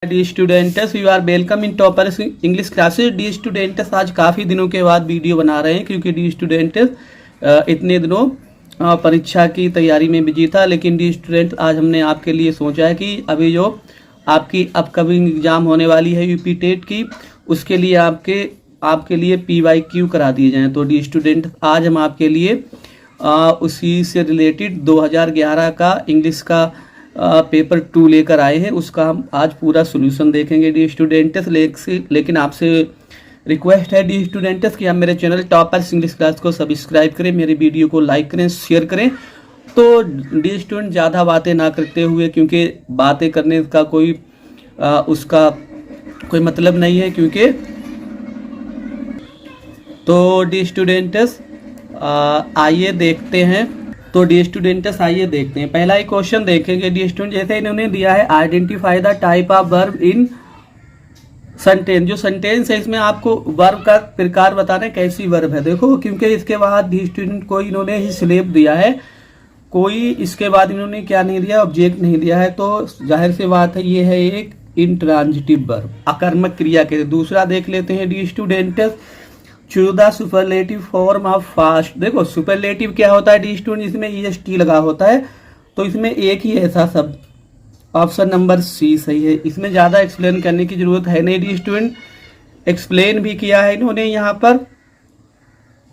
D students you are welcome in toppers English classes. Dear students आज काफ़ी दिनों के बाद वीडियो बना रहे हैं क्योंकि डी स्टूडेंट्स इतने दिनों परीक्षा की तैयारी में बिजी था। लेकिन डी स्टूडेंट आज हमने आपके लिए सोचा है कि अभी जो आपकी अपकमिंग एग्ज़ाम होने वाली है यूपी टेट की, उसके लिए आपके लिए PYQ करा दिए जाएँ। तो डी स्टूडेंट आज हम आपके लिए उसी से रिलेटेड 2011 का इंग्लिश का पेपर 2 लेकर आए हैं। उसका हम आज पूरा सोल्यूशन देखेंगे डी स्टूडेंट्स। लेकिन आपसे रिक्वेस्ट है डी स्टूडेंट्स कि आप मेरे चैनल टॉपर्स इंग्लिश क्लास को सब्सक्राइब करें, मेरे वीडियो को लाइक करें, शेयर करें। तो डी स्टूडेंट ज़्यादा बातें ना करते हुए, क्योंकि बातें करने का उसका कोई मतलब नहीं है, क्योंकि तो डी स्टूडेंट्स आइए देखते हैं। तो डी स्टूडेंट्स आइए देखते हैं। पहला एक क्वेश्चन देखेंगे डी स्टूडेंट। जैसे इन्होंने दिया है identify the type of verb in sentence. जो सेंटेंस है इसमें आपको वर्ब का प्रकार बताना है, कैसी वर्ब है। देखो, क्योंकि इसके बाद डी स्टूडेंट को इन्होंने ही स्लेब दिया है, कोई इसके बाद इन्होंने क्या नहीं दिया, ऑब्जेक्ट नहीं दिया है। तो जाहिर सी बात है ये है एक इंट्रांजिटिव वर्ब, अकर्मक क्रिया के। दूसरा देख लेते हैं D students, choose the superlative form of fast. देखो सुपरलेटिव क्या होता है डी स्टूडेंट, इसमें EST लगा होता है, तो इसमें एक ही ऐसा शब्द, ऑप्शन नंबर C सही है। इसमें ज़्यादा एक्सप्लेन करने की जरूरत है नहीं डी स्टूडेंट, एक्सप्लेन भी किया है इन्होंने यहाँ पर।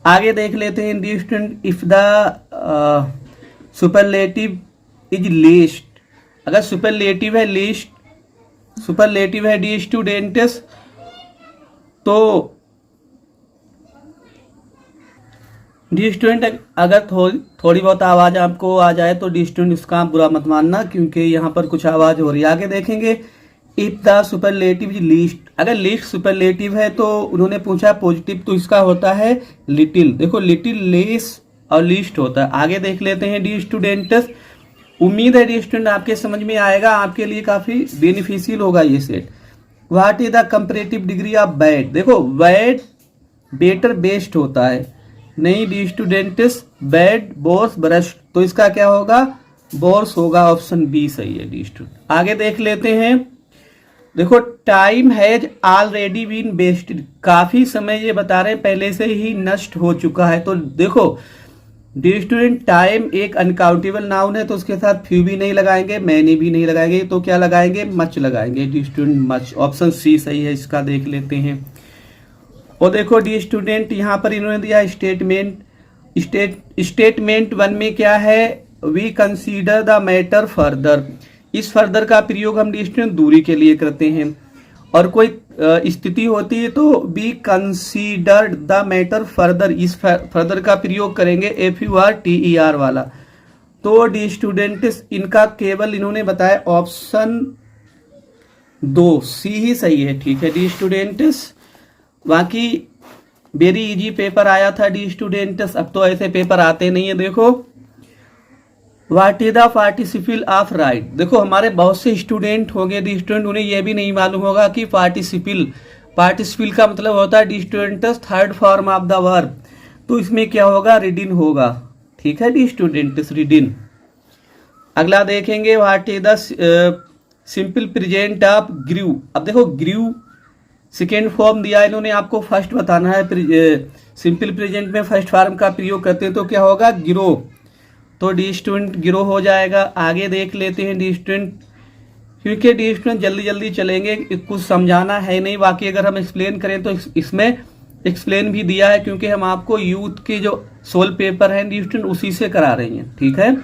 आगे देख लेते हैं dear student, if the superlative is list. अगर सुपरलेटिव है लिस्ट, सुपरलेटिव है डी स्टूडेंट्स, तो डी स्टूडेंट अगर थोड़ी बहुत आवाज़ आपको आ जाए तो डी स्टूडेंट इसका बुरा मत मानना, क्योंकि यहाँ पर कुछ आवाज़ हो रही है। आगे देखेंगे, इफ द सुपरलेटिव लिस्ट। अगर लिस्ट सुपरलेटिव है तो उन्होंने पूछा पॉजिटिव, तो इसका होता है लिटिल। देखो लिटिल, लेस और लिस्ट होता है। आगे देख लेते हैं डी स्टूडेंट्स। उम्मीद है डी स्टूडेंट आपके समझ में आएगा, आपके लिए काफ़ी बेनिफिशियल होगा ये set. What is the comparative degree of bad. देखो बैड बेटर बेस्ट होता है, नहीं dear students, bad worse worst, तो इसका क्या होगा, बोर्स होगा, ऑप्शन B सही है डी स्टूडेंट। आगे देख लेते हैं। देखो time has already been wasted, काफी समय ये बता रहे हैं पहले से ही नष्ट हो चुका है। तो देखो डी स्टूडेंट, टाइम एक अनकाउंटेबल नाउन है, तो उसके साथ फ्यू भी नहीं लगाएंगे, मैंने भी नहीं लगाएंगे, तो क्या लगाएंगे, मच लगाएंगे dear student, much, option C सही है। इसका देख लेते हैं। और देखो डी स्टूडेंट, यहाँ पर इन्होंने दिया स्टेटमेंट 1 में क्या है, we consider the matter further. इस फर्दर का प्रयोग हम डी स्टूडेंट दूरी के लिए करते हैं, और कोई स्थिति होती है तो we considered the matter further, इस फर्दर का प्रयोग करेंगे FURTER वाला। तो डी स्टूडेंट इनका केवल इन्होंने बताया ऑप्शन 2 C ही सही है, ठीक है डी स्टूडेंट्स। बाकी वेरी इजी पेपर आया था डी स्टूडेंट्स, अब तो ऐसे पेपर आते नहीं है। देखो what is the participle of right. देखो हमारे बहुत से स्टूडेंट होंगे डी स्टूडेंट, उन्हें यह भी नहीं मालूम होगा कि पार्टिसिपल का मतलब होता है D students third form of the verb, तो इसमें क्या होगा, रीडिन होगा, ठीक है डी स्टूडेंट्स, रीडिन। अगला देखेंगे, what is the simple present of grow. अब देखो ग्रू सेकेंड फॉर्म दिया इन्होंने, आपको फर्स्ट बताना है। सिंपल प्रेजेंट में फर्स्ट फॉर्म का प्रयोग करते हैं तो क्या होगा, गिरो, तो डी स्टूडेंट गिरो हो जाएगा। आगे देख लेते हैं डी स्टूडेंट, क्योंकि डी स्टूडेंट जल्दी जल्दी चलेंगे, कुछ समझाना है नहीं। बाकी अगर हम एक्सप्लेन करें तो इसमें एक्सप्लेन भी दिया है, क्योंकि हम आपको यूथ के जो सोल पेपर है डी स्टूडेंट उसी से करा रहे हैं, ठीक है।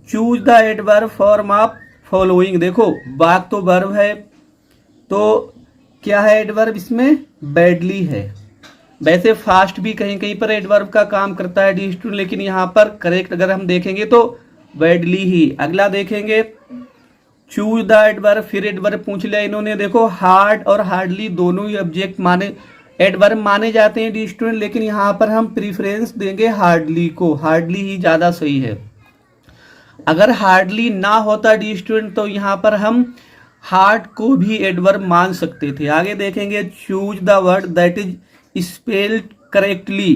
Choose the adverb form of following. देखो बात तो वर्ब है, तो क्या है एडवर्ब इसमें, बैडली है। वैसे फास्ट भी कहीं कहीं पर एडवर्ब का काम करता है डी स्टूडेंट, लेकिन यहाँ पर करेक्ट अगर हम देखेंगे तो बैडली ही। अगला देखेंगे, चूज द एडवर्ब, फिर एडवर्ब पूछ लिया इन्होंने। देखो हार्ड और हार्डली दोनों ही ऑब्जेक्ट एडवर्ब माने जाते हैं डी स्टूडेंट, लेकिन यहाँ पर हम प्रीफरेंस देंगे हार्डली को, हार्डली ही ज्यादा सही है। अगर हार्डली ना होता डी स्टूडेंट तो यहाँ पर हम हार्ड को भी एडवर्ब मान सकते थे। आगे देखेंगे, choose the word that is spelled correctly,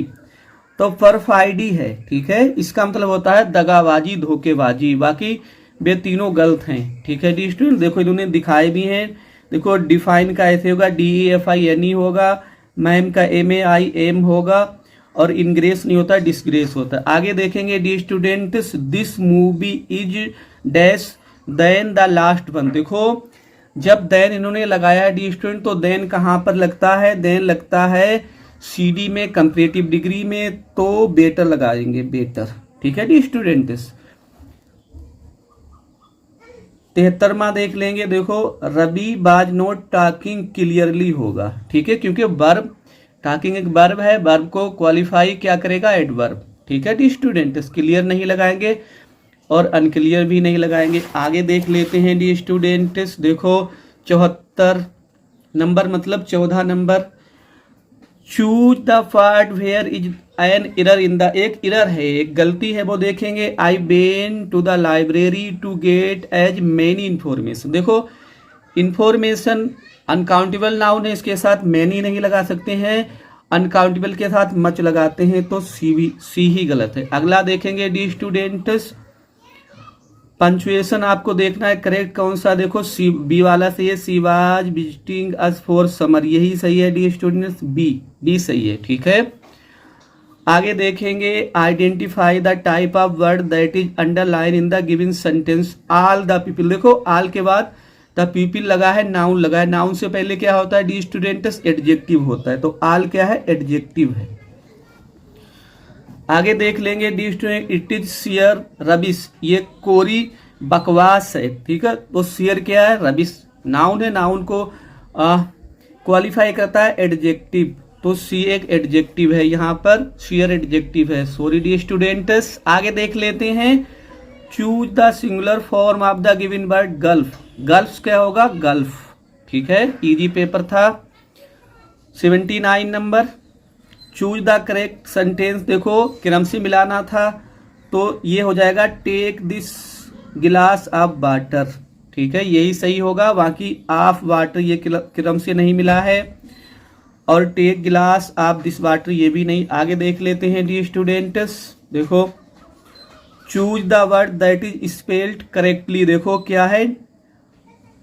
तो परफाइडी है, ठीक है, इसका मतलब होता है दगाबाजी, धोखेबाजी। बाकी वे तीनों गलत हैं, ठीक है डी स्टूडेंट। देखो इन्होंने दिखाए भी हैं, देखो डिफाइन का ऐसे होगा DEFINE होगा, मैम का MAIM होगा, और इनग्रेस नहीं होता, डिसग्रेस होता है। आगे देखेंगे dear students, this movie is dash than the last one. देखो जब देन इन्होंने लगाया डी स्टूडेंट, तो देन कहाँ पर लगता है, देन लगता है CD में, कंपैरेटिव डिग्री में, तो बेटर लगाएंगे, बेटर। ठीक है डी स्टूडेंट्स। 73वां देख लेंगे। देखो रवि बाज नॉट टॉकिंग क्लियरली होगा, ठीक है, क्योंकि वर्ब, टॉकिंग एक वर्ब है, वर्ब को क्वालिफाई क्या करेगा, एडवर्ब। ठीक है डी स्टूडेंट्स, क्लियर नहीं लगाएंगे और अनक्लियर भी नहीं लगाएंगे। आगे देख लेते हैं डी स्टूडेंट्स। देखो 74 नंबर मतलब 14 number, choose the part where is an error in the, एक एरर है, एक गलती है, वो देखेंगे। I went to the library to get as many information. देखो इन्फॉर्मेशन अनकाउंटेबल नाउन है, इसके साथ मैनी नहीं लगा सकते हैं, अनकाउंटेबल के साथ मच लगाते हैं, तो सी ही गलत है। अगला देखेंगे डी स्टूडेंट्स, पंचुएशन आपको देखना है करेक्ट कौन सा। देखो बी वाला सही है, she was visiting us for summer, यही सही है डी स्टूडेंट्स, बी सही है। ठीक है, आगे देखेंगे identify the type of word that is underline in the given sentence all the people. देखो ऑल के बाद द पीपल लगा है, नाउन लगा है, नाउन से पहले क्या होता है डी स्टूडेंट्स, एडजेक्टिव होता है, तो ऑल क्या है, एडजेक्टिव है। आगे देख लेंगे dear student, it is share rubbish, ये कोरी बकवास है। ठीक है, तो शेयर क्या है, रबिश नाउन है, नाउन को क्वालिफाई करता है एडजेक्टिव, तो सी एक एडजेक्टिव है, यहाँ पर शेयर एडजेक्टिव है, सॉरी डी स्टूडेंट्स। आगे देख लेते हैं, choose the singular form of the given word gulf. Gulf क्या होगा, गल्फ। ठीक है, इजी पेपर था। 79 number, choose the correct sentence. देखो क्रम से मिलाना था, तो ये हो जाएगा टेक दिस गिलास ऑफ वाटर। ठीक है, यही सही होगा, बाकी ऑफ वाटर ये क्रम से नहीं मिला है, और टेक गिलास ऑफ दिस वाटर ये भी नहीं। आगे देख लेते हैं डी स्टूडेंट्स। देखो choose the word that is spelled correctly. देखो क्या है,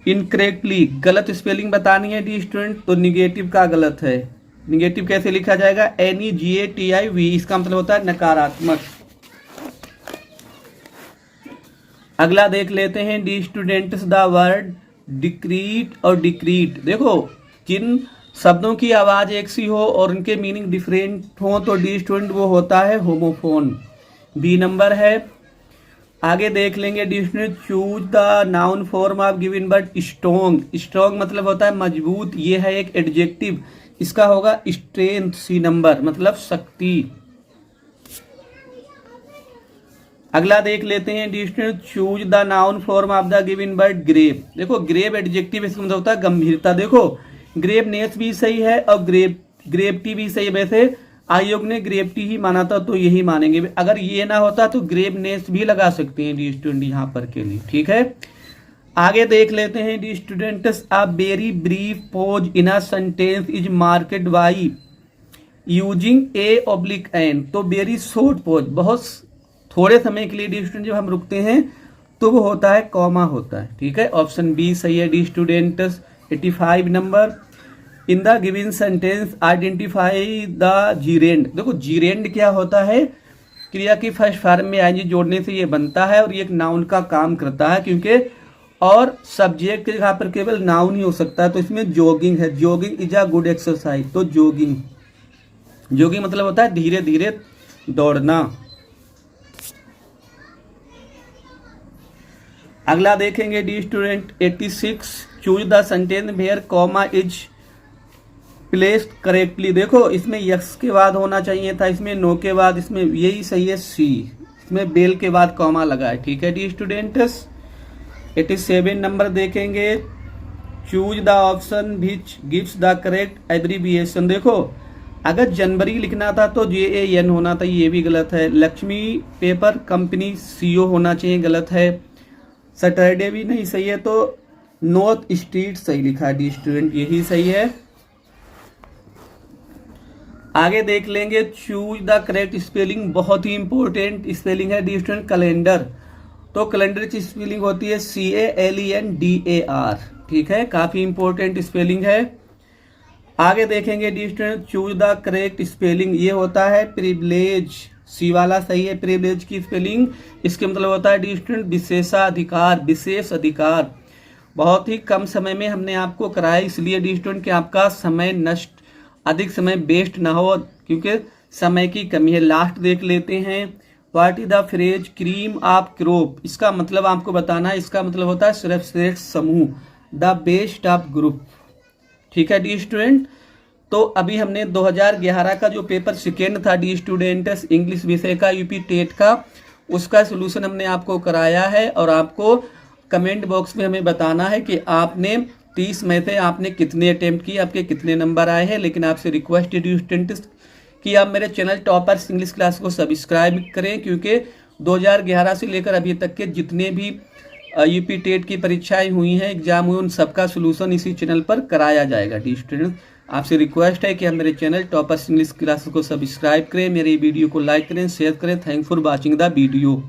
इनकरेक्टली, गलत स्पेलिंग बतानी है डी स्टूडेंट, तो निगेटिव का गलत है। निगेटिव कैसे लिखा जाएगा, NEGATIV, इसका मतलब होता है नकारात्मक। अगला देख लेते हैं डी स्टूडेंट्स, द वर्ड डिक्रीट और डिक्रीट। देखो जिन शब्दों की आवाज एक सी हो और उनके मीनिंग डिफरेंट हो, तो डी स्टूडेंट वो होता है होमोफोन, बी नंबर है। आगे देख लेंगे D student, choose the noun form of given word strong. Strong मतलब होता है मजबूत, ये है एक एडजेक्टिव, इसका होगा स्ट्रेंथ, सी नंबर मतलब शक्ति। अगला देख लेते हैं dear student, choose the noun form of the given word grave. देखो ग्रेव एडजेक्टिव, इसका मतलब होता है गंभीरता। देखो ग्रेवनेस भी सही है और ग्रेविटी भी सही है, वैसे आयोग ने ग्रेविटी ही माना था, तो यही मानेंगे। अगर ये ना होता तो ग्रेवनेस भी लगा सकते हैं डी स्टूडेंट यहाँ पर के लिए। ठीक है, आगे देख लेते हैं D students, a very brief pause in a sentence is marked by using A/N। तो वेरी शॉर्ट पॉज, बहुत थोड़े समय के लिए डी स्टूडेंट जब हम रुकते हैं तो वो होता है कॉमा होता है। ठीक है, ऑप्शन बी सही है D students. 85 number, in the given sentence identify the जीरेंड। देखो जीरेंड क्या होता है, क्रिया की फर्स्ट फॉर्म में आईएनजी जोड़ने से ये बनता है, और ये एक नाउन का काम करता है, क्योंकि और सब्जेक्ट के जगह पर केवल नाउन ही हो सकता है, तो इसमें जॉगिंग है, jogging is a good exercise, तो जॉगिंग, जॉगिंग मतलब होता है धीरे धीरे दौड़ना। अगला देखेंगे dear student 86, choose the sentence where comma is placed correctly. देखो इसमें यस के बाद होना चाहिए था, इसमें नो के बाद, इसमें यही सही है सी, इसमें बेल के बाद कॉमा लगा है। ठीक है डी स्टूडेंट्स। 87 नंबर देखेंगे, choose the option which gives the correct abbreviation. देखो अगर जनवरी लिखना था तो JAN होना था, ये भी गलत है। लक्ष्मी पेपर कंपनी CO होना चाहिए, गलत है। सैटरडे भी नहीं सही है, तो नॉर्थ स्ट्रीट सही लिखा है डी स्टूडेंट, यही सही है। आगे देख लेंगे, चूज द करेक्ट स्पेलिंग, बहुत ही इंपॉर्टेंट स्पेलिंग है डी स्टूडेंट, कैलेंडर। तो कैलेंडर की स्पेलिंग होती है CALENDAR। ठीक है, काफी इंपॉर्टेंट स्पेलिंग है। आगे देखेंगे dear student, choose the correct spelling. ये होता है प्रिविलेज, सी वाला सही है प्रिविलेज की स्पेलिंग। इसके मतलब होता है डी स्टूडेंट विशेषाधिकार, विशेष अधिकार। बहुत ही कम समय में हमने आपको कराया, इसलिए डी स्टूडेंट कि आपका समय नष्ट, अधिक समय वेस्ट ना हो, क्योंकि समय की कमी है। लास्ट देख लेते हैं, what is the phrase cream of crop. इसका मतलब आपको बताना है, इसका मतलब होता है सर्वश्रेष्ठ समूह, द बेस्ट ऑफ ग्रुप। ठीक है डी स्टूडेंट, तो अभी हमने 2011 का जो पेपर सेकेंड था डी स्टूडेंट्स इंग्लिश विषय का यूपी टेट का, उसका सोल्यूशन हमने आपको कराया है। और आपको कमेंट बॉक्स में हमें बताना है कि आपने 30 में से आपने कितने अटेम्प्ट किए, आपके कितने नंबर आए हैं। लेकिन आपसे रिक्वेस्ट है डी स्टूडेंट्स कि आप मेरे चैनल टॉपर्स इंग्लिश क्लास को सब्सक्राइब करें, क्योंकि 2011 से लेकर अभी तक के जितने भी यूपी टेट की परीक्षाएं हुई हैं, एग्जाम हुए, उन सबका सोल्यूशन इसी चैनल पर कराया जाएगा। डी स्टूडेंट्स आपसे रिक्वेस्ट है कि आप मेरे चैनल टॉपर्स इंग्लिश क्लास को सब्सक्राइब करें, मेरे वीडियो को लाइक करें, शेयर करें। Thank for watching the video.